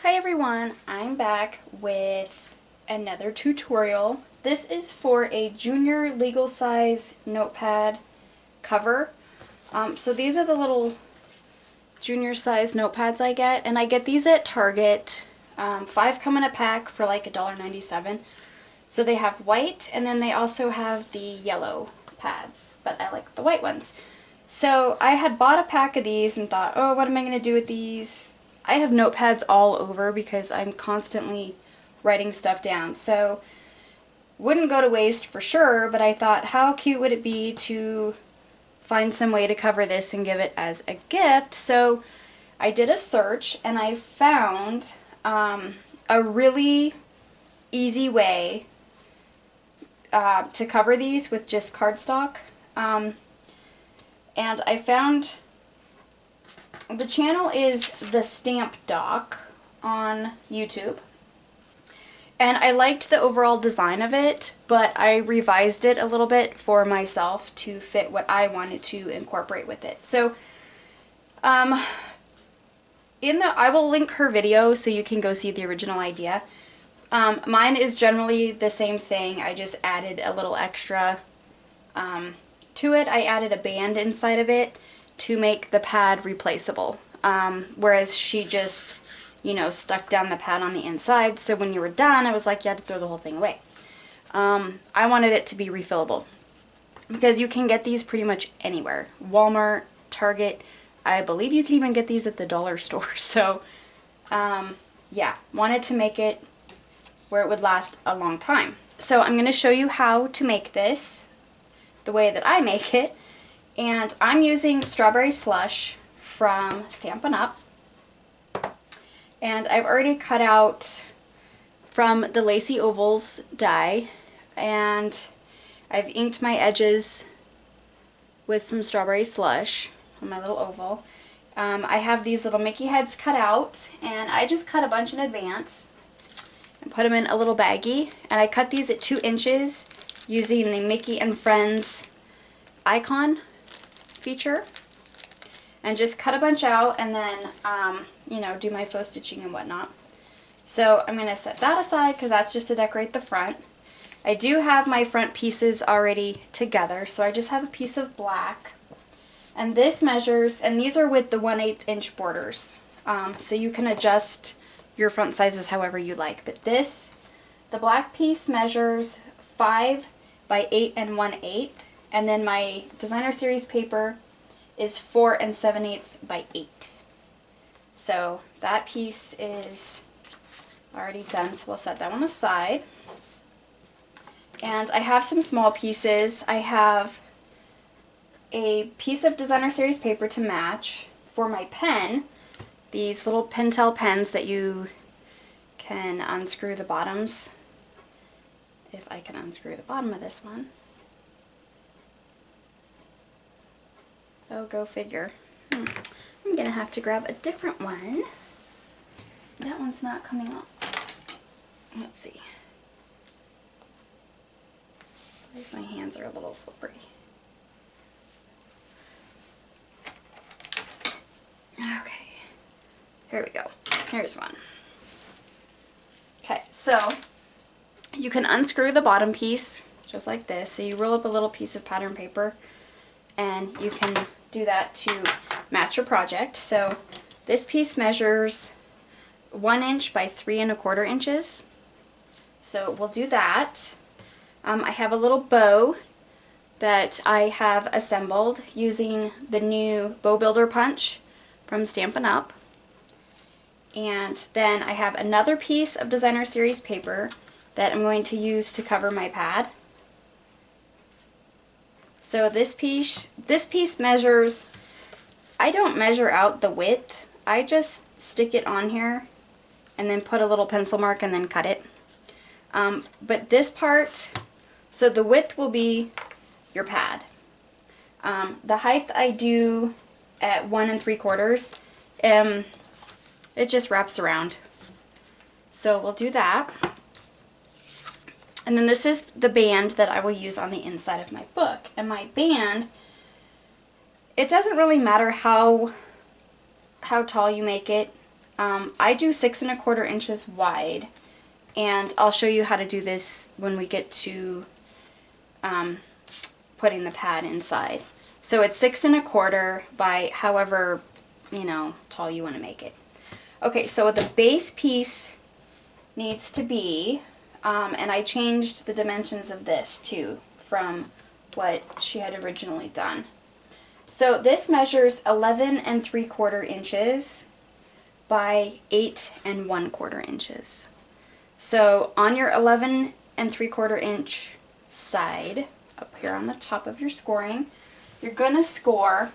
Hi everyone, I'm back with another tutorial. This is for a junior legal size notepad cover. So these are the little junior size notepads I get, and I get these at Target. 5 come in a pack for like $1.97. So they have white, and then they also have the yellow pads, but I like the white ones. So I had bought a pack of these and thought, oh, what am I going to do with these? I have notepads all over because I'm constantly writing stuff down. So wouldn't go to waste for sure, but I thought how cute would it be to find some way to cover this and give it as a gift. So I did a search and I found a really easy way to cover these with just cardstock. And I found the channel is the Stamp Doc on YouTube. And I liked the overall design of it, but I revised it a little bit for myself to fit what I wanted to incorporate with it. So I will link her video so you can go see the original idea. Mine is generally the same thing. I just added a little extra to it. I added a band inside of it to make the pad replaceable, whereas she just, you know, stuck down the pad on the inside, so when you were done, I was like, you had to throw the whole thing away. I wanted it to be refillable, because you can get these pretty much anywhere. Walmart, Target, I believe you can even get these at the dollar store, so, yeah, wanted to make it where it would last a long time. So I'm going to show you how to make this the way that I make it, and I'm using strawberry slush from Stampin Up, and I've already cut out from the Lacy Ovals die, and I've inked my edges with some strawberry slush on my little oval. I have these little Mickey heads cut out, and I just cut a bunch in advance and put them in a little baggie, and I cut these at 2 inches using the Mickey and Friends icon feature, and just cut a bunch out, and then you know, do my faux stitching and whatnot. So I'm going to set that aside because that's just to decorate the front. I do have my front pieces already together, so I just have a piece of black, and this measures, and these are with the 1/8 inch borders, so you can adjust your front sizes however you like, but this, the black piece measures 5 by 8 1/8, and then my designer series paper is 4 7/8 by 8. So that piece is already done, so we'll set that one aside. And I have some small pieces. I have a piece of designer series paper to match for my pen. These little Pentel pens that you can unscrew the bottoms. If I can unscrew the bottom of this one. Oh, go figure. I'm gonna have to grab a different one. That one's not coming off. Let's see. At least my hands are a little slippery. Okay, here we go. Here's one. Okay, so you can unscrew the bottom piece just like this. So you roll up a little piece of pattern paper, and you can do that to match your project. So this piece measures 1 inch by 3 1/4 inches. So we'll do that. I have a little bow that I have assembled using the new bow builder punch from Stampin' Up. And then I have another piece of designer series paper that I'm going to use to cover my pad. So this piece measures, I don't measure out the width, I just stick it on here and then put a little pencil mark and then cut it. But this part, so the width will be your pad. The height I do at 1 3/4. It just wraps around. So we'll do that. And then this is the band that I will use on the inside of my book. And my band, it doesn't really matter how tall you make it. I do 6¼ inches wide, and I'll show you how to do this when we get to putting the pad inside. So it's 6¼ by however, you know, tall you want to make it. Okay, so the base piece needs to be, and I changed the dimensions of this too from what she had originally done. So this measures 11¾ inches by 8¼ inches. So on your 11¾ inch side, up here on the top of your scoring, you're going to score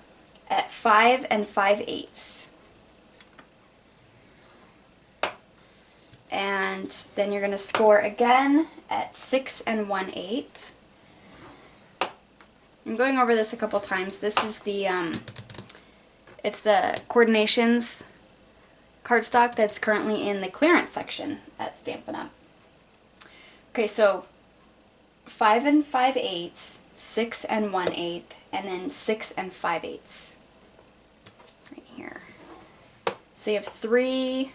at 5 5/8. And then you're going to score again at 6 1/8. I'm going over this a couple times. This is the, it's the Coordinations cardstock that's currently in the clearance section at Stampin' Up. Okay, so 5 5/8, 6 1/8, and then 6 5/8. Right here. So you have 3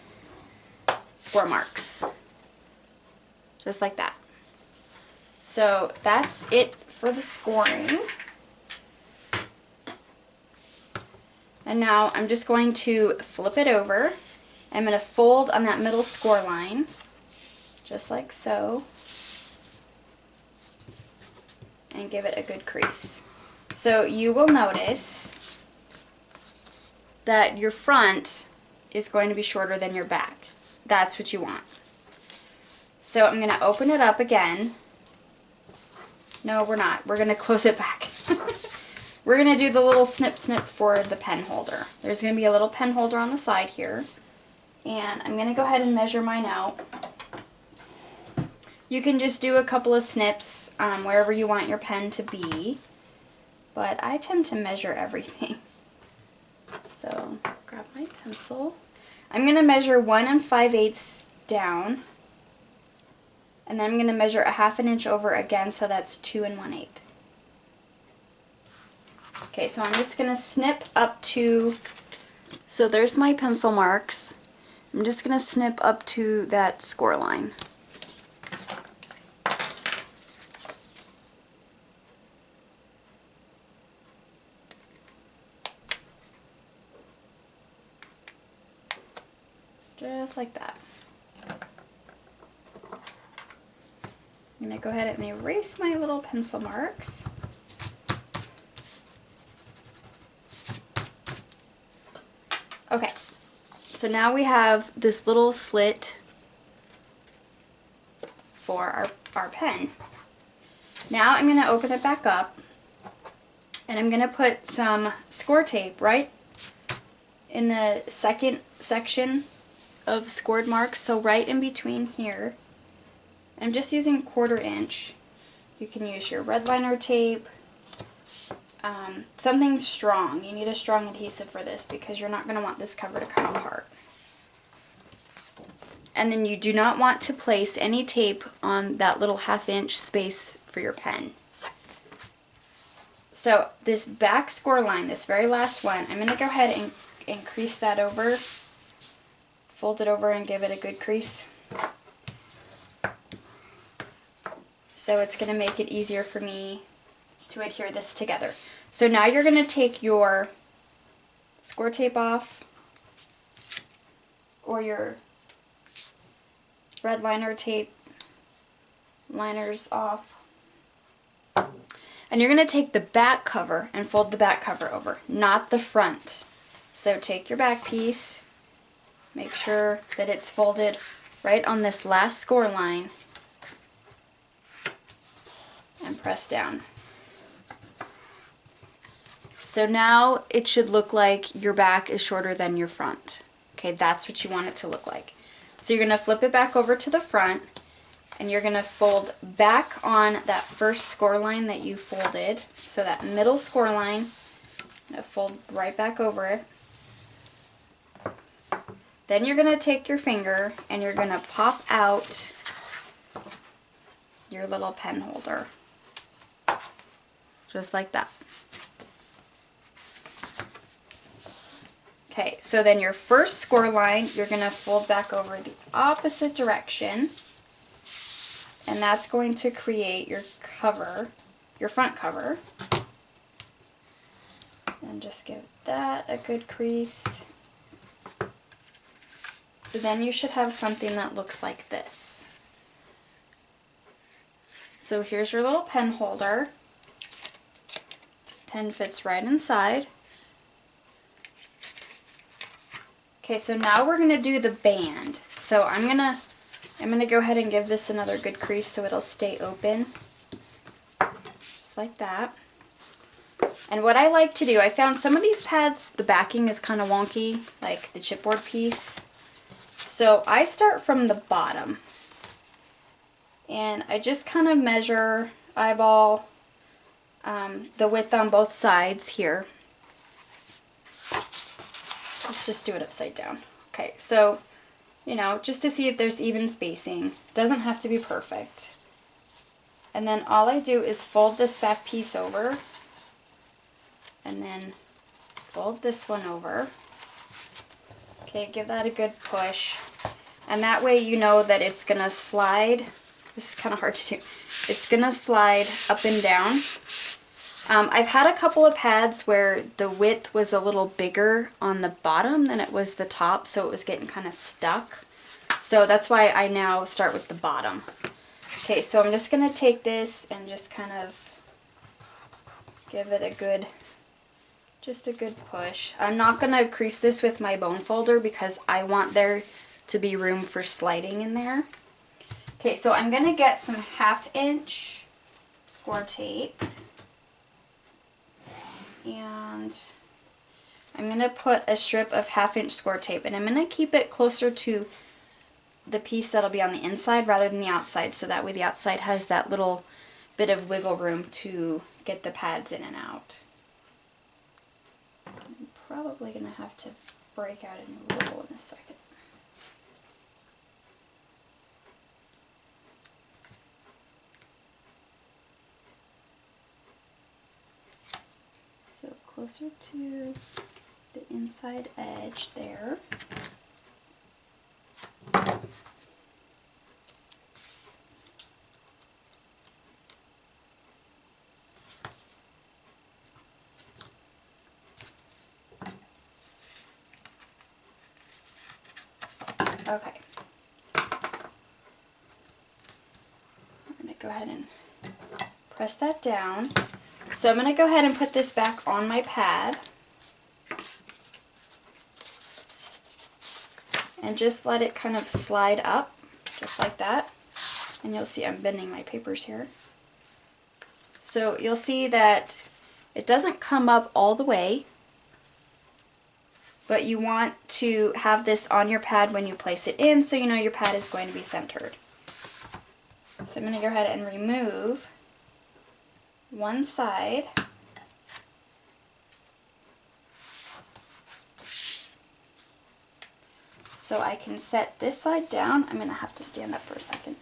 score marks. Just like that. So that's it for the scoring. And now I'm just going to flip it over. I'm going to fold on that middle score line, just like so, and give it a good crease. So you will notice that your front is going to be shorter than your back. That's what you want. So I'm going to open it up again. No, we're not. We're going to close it back. We're going to do the little snip snip for the pen holder. There's going to be a little pen holder on the side here. And I'm going to go ahead and measure mine out. You can just do a couple of snips wherever you want your pen to be. But I tend to measure everything. So grab my pencil. I'm going to measure 1 5/8 down. And then I'm going to measure a 1/2 inch over again, so that's 2 1/8. Okay, so I'm just going to snip up to, so there's my pencil marks. I'm just going to snip up to that score line. Just like that. I'm going to go ahead and erase my little pencil marks. Okay, so now we have this little slit for our pen. Now I'm going to open it back up, and I'm going to put some score tape right in the second section of scored marks, so right in between here. I'm just using 1/4 inch. You can use your red liner tape, something strong. You need a strong adhesive for this because you're not going to want this cover to come apart. And then you do not want to place any tape on that little 1/2 inch space for your pen. So this back score line, this very last one, I'm going to go ahead and crease that over, fold it over and give it a good crease. So it's going to make it easier for me to adhere this together. So now you're going to take your score tape off, or your red liner tape liners off, and you're going to take the back cover and fold the back cover over, not the front. So take your back piece, make sure that it's folded right on this last score line, and press down. So now it should look like your back is shorter than your front. Okay, that's what you want it to look like. So you're going to flip it back over to the front, and you're going to fold back on that first score line that you folded. So that middle score line, I'm going to fold right back over it. Then you're going to take your finger and you're going to pop out your little pen holder. Just like that. Okay, so then your first score line, you're going to fold back over the opposite direction. And that's going to create your cover, your front cover. And just give that a good crease. So then you should have something that looks like this. So here's your little pen holder. Pen fits right inside. Okay, so now we're gonna do the band. So I'm gonna go ahead and give this another good crease so it'll stay open. Just like that. And what I like to do, I found some of these pads, the backing is kind of wonky, like the chipboard piece. So I start from the bottom. And I just kind of measure, eyeball the width on both sides here. Let's just do it upside down. Okay, so, you know, just to see if there's even spacing. Doesn't have to be perfect. And then all I do is fold this back piece over. And then fold this one over. Okay, give that a good push. And that way you know that it's going to slide. This is kind of hard to do. It's going to slide up and down. I've had a couple of pads where the width was a little bigger on the bottom than it was the top, so it was getting kind of stuck. So that's why I now start with the bottom. Okay, so I'm just going to take this and just kind of give it a good, just a good push. I'm not going to crease this with my bone folder because I want there to be room for sliding in there. Okay, so I'm going to get some 1/2 inch score tape. And I'm going to put a strip of 1/2 inch score tape, and I'm going to keep it closer to the piece that'll be on the inside rather than the outside, so that way the outside has that little bit of wiggle room to get the pads in and out. I'm probably going to have to break out a new roll in a second. So closer to the inside edge there. Okay. I'm going to go ahead and press that down. So I'm going to go ahead and put this back on my pad. And just let it kind of slide up, just like that. And you'll see I'm bending my papers here. So you'll see that it doesn't come up all the way, but you want to have this on your pad when you place it in so you know your pad is going to be centered. So I'm going to go ahead and remove one side. So I can set this side down. I'm going to have to stand up for a second.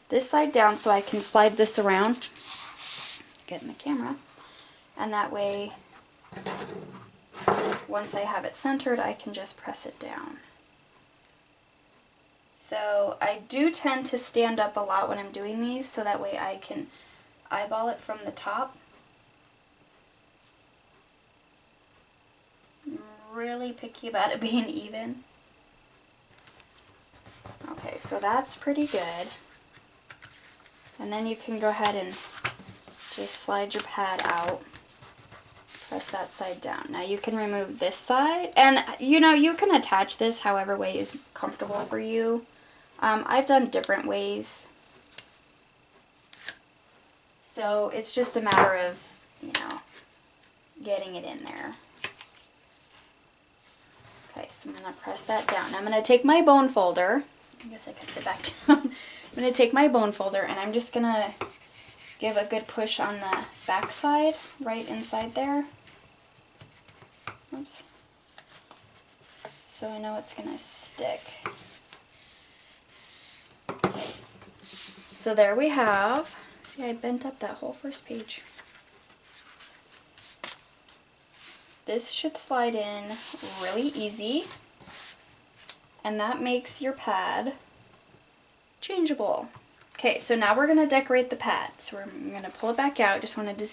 This side down so I can slide this around. Get in the camera. And that way, once I have it centered, I can just press it down. So I do tend to stand up a lot when I'm doing these, so that way I can eyeball it from the top. I'm really picky about it being even. Okay, so that's pretty good. And then you can go ahead and just slide your pad out. Press that side down. Now you can remove this side, and you know, you can attach this however way is comfortable for you. I've done different ways. So it's just a matter of, you know, getting it in there. Okay, so I'm going to press that down. Now I'm going to take my bone folder. I guess I could sit back down. I'm going to take my bone folder and I'm just going to give a good push on the back side, right inside there. Oops. So I know it's going to stick. So there we have, see, I bent up that whole first page. this should slide in really easy, and that makes your pad changeable. Okay, so now we're gonna decorate the pad. So I'm gonna pull it back out. Just wanted to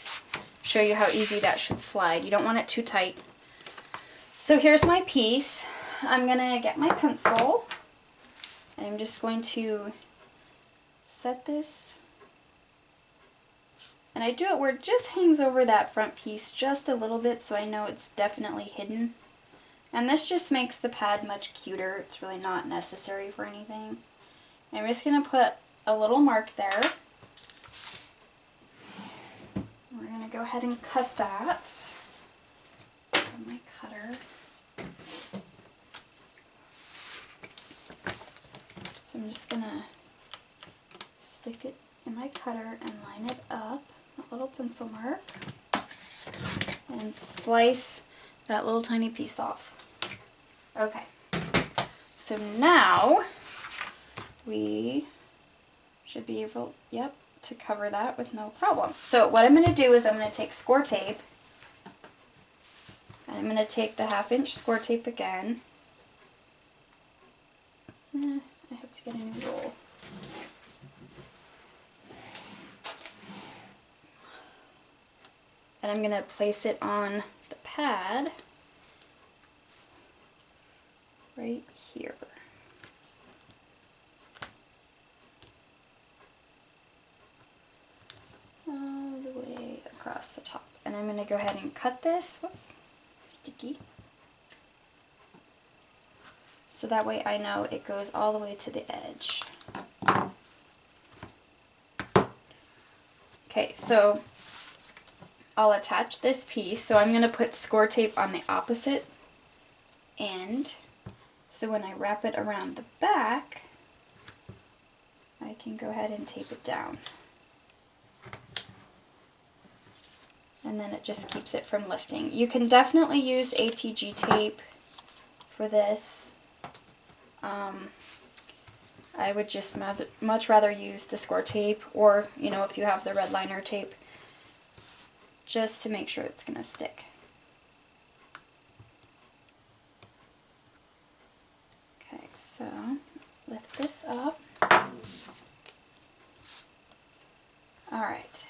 show you how easy that should slide. You don't want it too tight. So here's my piece. I'm gonna get my pencil, and I'm just going to set this, and I do it where it just hangs over that front piece just a little bit so I know it's definitely hidden. And this just makes the pad much cuter. It's really not necessary for anything. I'm just going to put a little mark there. We're going to go ahead and cut that with my cutter. So I'm just going to stick it in my cutter and line it up, a little pencil mark, and slice that little tiny piece off. Okay, so now we should be able, yep, to cover that with no problem. So what I'm going to do is I'm going to take score tape, and I'm going to take the 1/2 inch score tape again. I have to get a new roll. And I'm going to place it on the pad right here. All the way across the top. And I'm going to go ahead and cut this. Whoops, sticky. So that way I know it goes all the way to the edge. Okay, so I'll attach this piece. So I'm going to put score tape on the opposite end. So when I wrap it around the back, I can go ahead and tape it down. And then it just keeps it from lifting. You can definitely use ATG tape for this. I would just much rather use the score tape, or, you know, if you have the red liner tape, just to make sure it's going to stick. Okay, so lift this up. All right.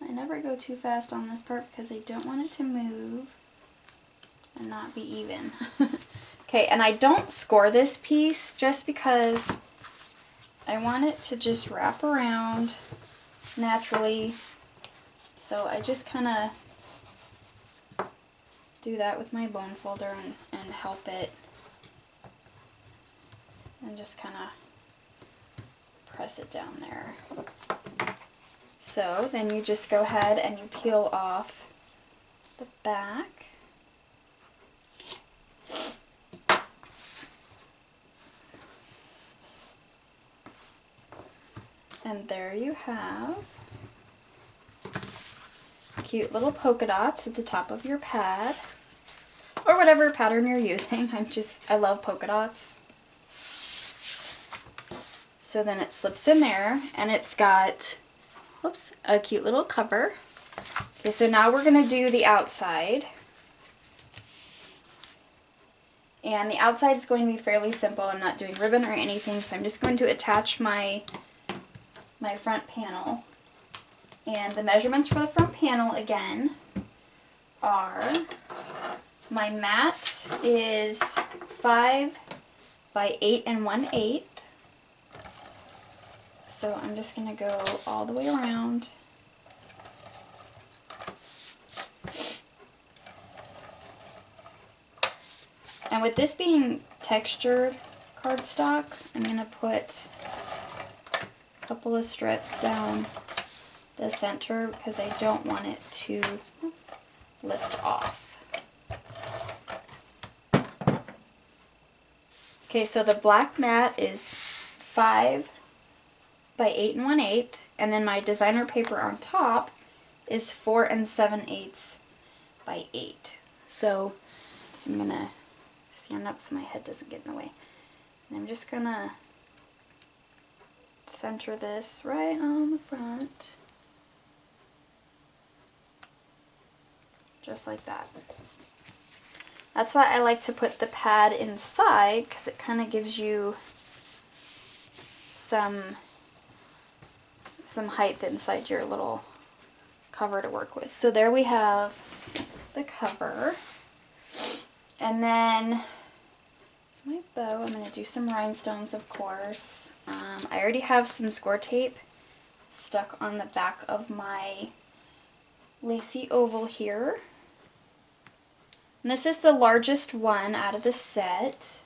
I never go too fast on this part because I don't want it to move and not be even. Okay, and I don't score this piece just because I want it to just wrap around naturally. So I just kind of do that with my bone folder and help it, and just kind of press it down there. So then you just go ahead and you peel off the back. And there you have cute little polka dots at the top of your pad, or whatever pattern you're using. I love polka dots. So then it slips in there, and it's got, whoops, a cute little cover. Okay, so now we're going to do the outside. And the outside is going to be fairly simple. I'm not doing ribbon or anything, so I'm just going to attach my front panel. And the measurements for the front panel, again, are, my mat is 5 by 8 1/8. So I'm just going to go all the way around. And with this being textured cardstock, I'm going to put a couple of strips down the center because I don't want it to, oops, lift off. Okay, so the black mat is 5 by 8 1/8, and then my designer paper on top is 4 7/8 by 8. So I'm gonna stand up so my head doesn't get in the way. And I'm just gonna center this right on the front. Just like that. That's why I like to put the pad inside, because it kind of gives you some height inside your little cover to work with. So there we have the cover. And then, it's my bow. I'm going to do some rhinestones, of course. I already have some score tape stuck on the back of my lacy oval here. And this is the largest one out of the set.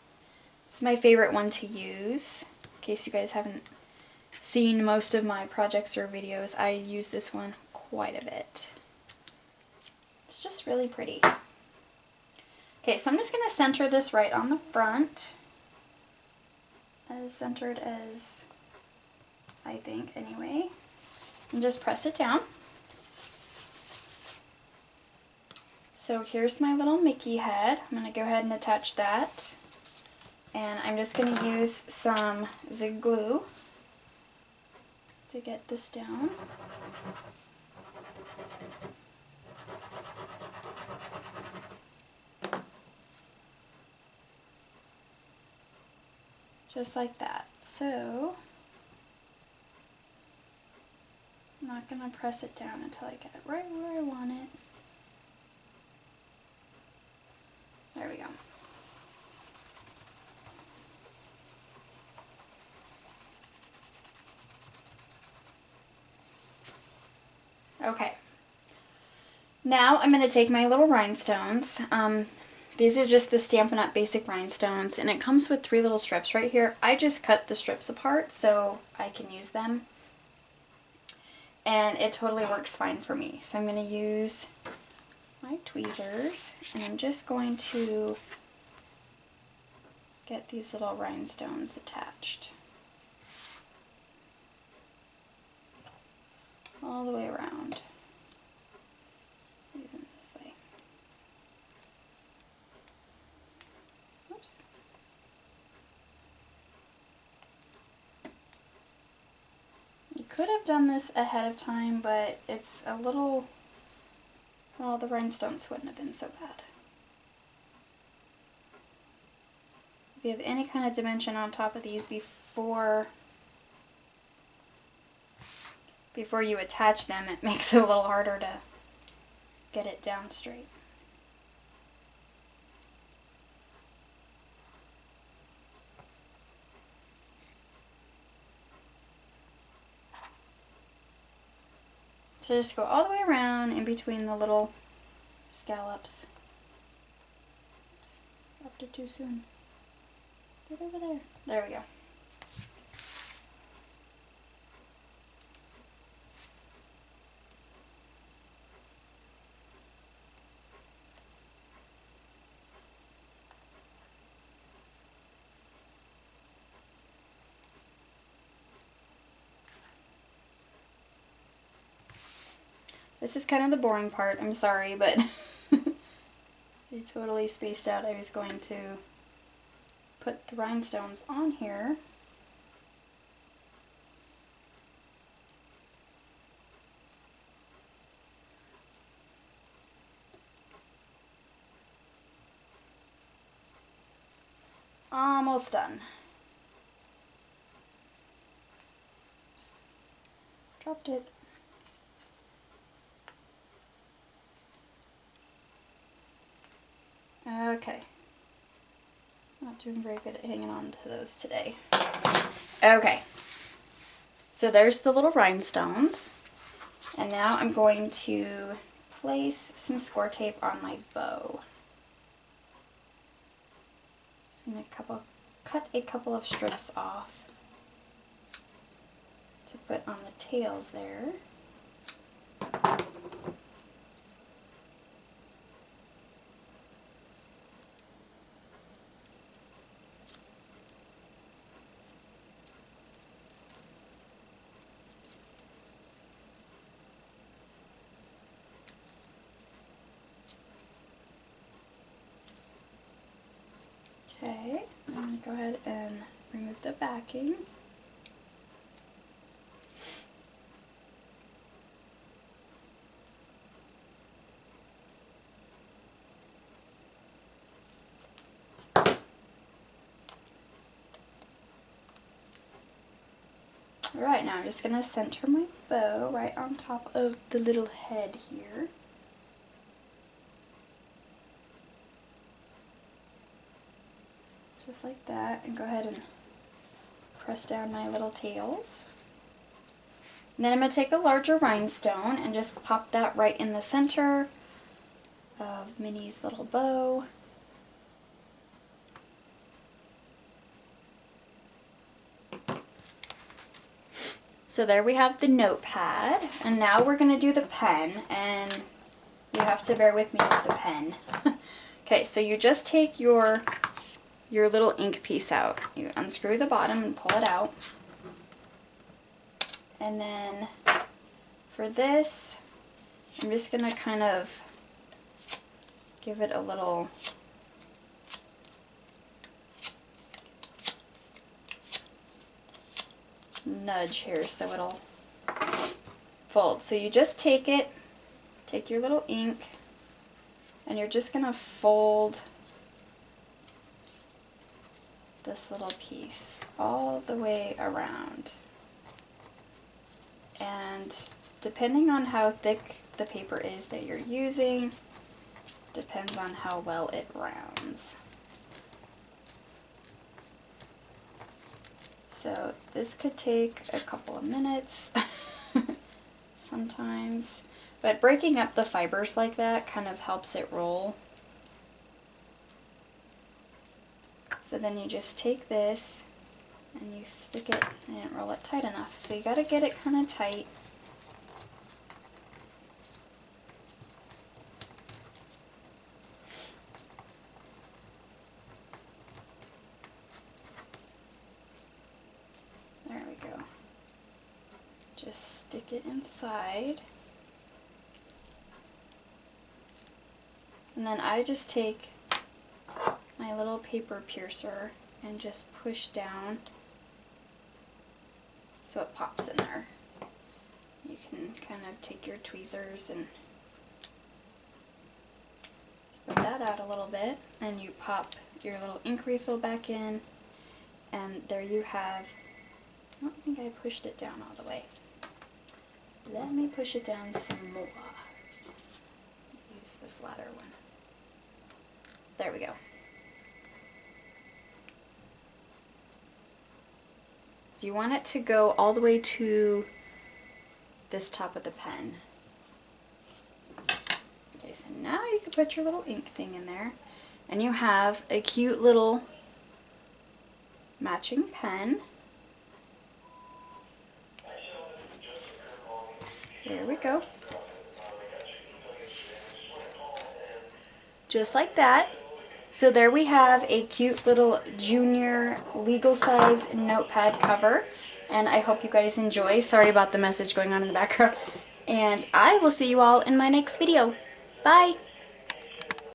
It's my favorite one to use. In case you guys haven't seen most of my projects or videos, I use this one quite a bit. It's just really pretty. Okay, so I'm just going to center this right on the front. As centered as I think, anyway. And just press it down. So here's my little Mickey head. I'm going to go ahead and attach that. And I'm just going to use some Zig glue to get this down. Just like that. So I'm not going to press it down until I get it right where I want it. There we go. Okay. Now I'm going to take my little rhinestones. These are just the Stampin' Up! Basic rhinestones, and it comes with 3 little strips right here. I just cut the strips apart so I can use them. And it totally works fine for me. So I'm going to use my tweezers, and I'm just going to get these little rhinestones attached all the way around. Use them this way. Oops. You could have done this ahead of time, but it's a little, well, the rhinestones wouldn't have been so bad. If you have any kind of dimension on top of these before you attach them, it makes it a little harder to get it down straight. So just go all the way around in between the little scallops. Oops, dropped it too soon. Get over there. There we go. This is kind of the boring part, I'm sorry, but I totally spaced out. I was going to put the rhinestones on here. Almost done. Oops. Dropped it. Okay. Not doing very good at hanging on to those today. Okay. So there's the little rhinestones. And now I'm going to place some score tape on my bow. Just going to cut a couple of strips off to put on the tails there. Okay, I'm going to go ahead and remove the backing. Alright, now I'm just going to center my bow right on top of the little head here. Just like that, and go ahead and press down my little tails. And then I'm going to take a larger rhinestone and just pop that right in the center of Minnie's little bow. So there we have the notepad, and now we're going to do the pen, and you have to bear with me with the pen. Okay, so you just take your little ink piece out. You unscrew the bottom and pull it out. And then for this, I'm just going to kind of give it a little nudge here so it'll fold. So you just take your little ink, and you're just going to fold this little piece all the way around. And depending on how thick the paper is that you're using, depends on how well it rounds. So this could take a couple of minutes sometimes, but breaking up the fibers like that kind of helps it roll. So then you just take this and you stick it, I didn't roll it tight enough, so you got to get it kind of tight. There we go. Just stick it inside. And then I just take my little paper piercer and just push down so it pops in there. You can kind of take your tweezers and spread that out a little bit, and you pop your little ink refill back in, and there you have, I don't think I pushed it down all the way. Let me push it down some more. Use the flatter one. There we go. So you want it to go all the way to this top of the pen. Okay, so now you can put your little ink thing in there, and you have a cute little matching pen. There we go. Just like that. So there we have a cute little junior legal size notepad cover, and I hope you guys enjoy. Sorry about the message going on in the background, and I will see you all in my next video. Bye!